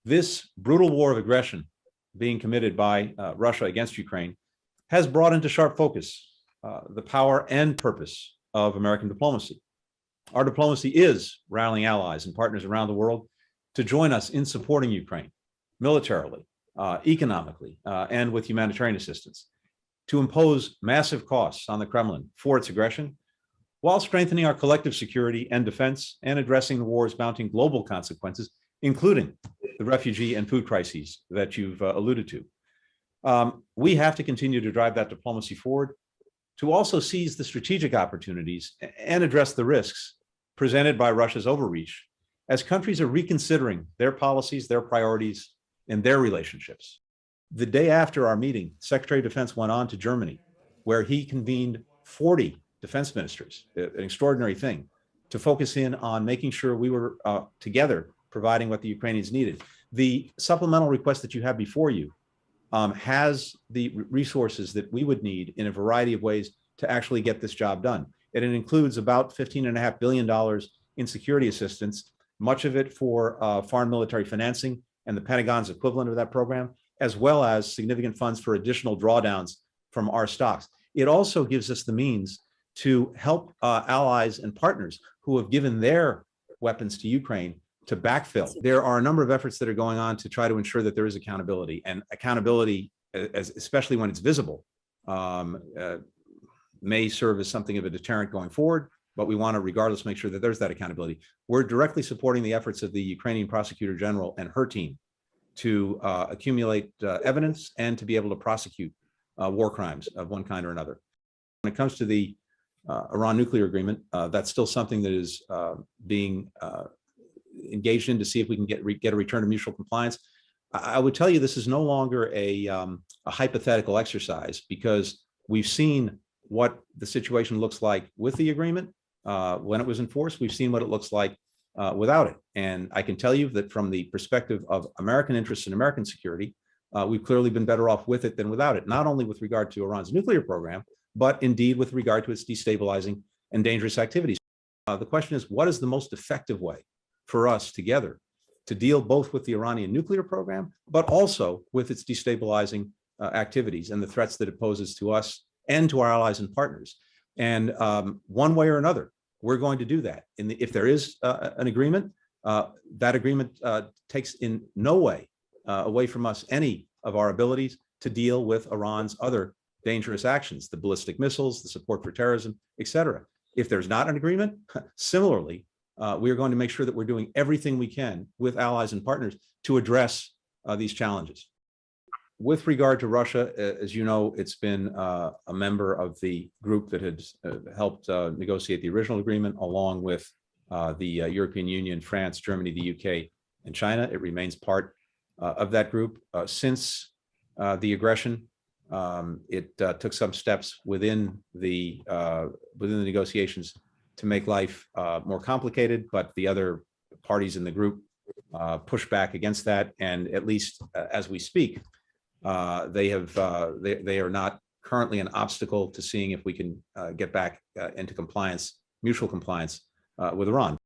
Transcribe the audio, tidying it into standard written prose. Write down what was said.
This brutal war of aggression being committed by Russia against Ukraine has brought into sharp focus the power and purpose of American diplomacy. Our diplomacy is rallying allies and partners around the world to join us in supporting Ukraine militarily, economically, and with humanitarian assistance, to impose massive costs on the Kremlin for its aggression, while strengthening our collective security and defense and addressing the war's mounting global consequences, including the refugee and food crises that you've alluded to. We have to continue to drive that diplomacy forward, to also seize the strategic opportunities and address the risks presented by Russia's overreach as countries are reconsidering their policies, their priorities, and their relationships. The day after our meeting, Secretary of Defense went on to Germany, where he convened 40 defense ministers, an extraordinary thing, to focus in on making sure we were together providing what the Ukrainians needed. The supplemental request that you have before you has the resources that we would need in a variety of ways to actually get this job done. And it includes about $15.5 billion in security assistance, much of it for foreign military financing and the Pentagon's equivalent of that program, as well as significant funds for additional drawdowns from our stocks. It also gives us the means to help allies and partners who have given their weapons to Ukraine to backfill. There are a number of efforts that are going on to try to ensure that there is accountability, and accountability, especially when it's visible, may serve as something of a deterrent going forward, but we want to regardless make sure that there's that accountability. We're directly supporting the efforts of the Ukrainian Prosecutor General and her team to accumulate evidence and to be able to prosecute war crimes of one kind or another. When it comes to the Iran nuclear agreement, that's still something that is being engaged in to see if we can get a return to mutual compliance. I would tell you this is no longer a hypothetical exercise, because we've seen what the situation looks like with the agreement when it was enforced. We've seen what it looks like without it. And I can tell you that from the perspective of American interests and American security, we've clearly been better off with it than without it, not only with regard to Iran's nuclear program, but indeed with regard to its destabilizing and dangerous activities. The question is, what is the most effective way for us together to deal both with the Iranian nuclear program, but also with its destabilizing activities and the threats that it poses to us and to our allies and partners? And one way or another, we're going to do that. If there is an agreement, that agreement takes in no way away from us any of our abilities to deal with Iran's other dangerous actions, the ballistic missiles, the support for terrorism, et cetera. If there's not an agreement, similarly, we're going to make sure that we're doing everything we can with allies and partners to address these challenges. With regard to Russia, as you know, it's been a member of the group that had helped negotiate the original agreement, along with the European Union, France, Germany, the UK, and China. It remains part of that group. Since the aggression, it took some steps within the negotiations to make life more complicated, but the other parties in the group push back against that. And at least as we speak, they are not currently an obstacle to seeing if we can get back into compliance, mutual compliance with Iran.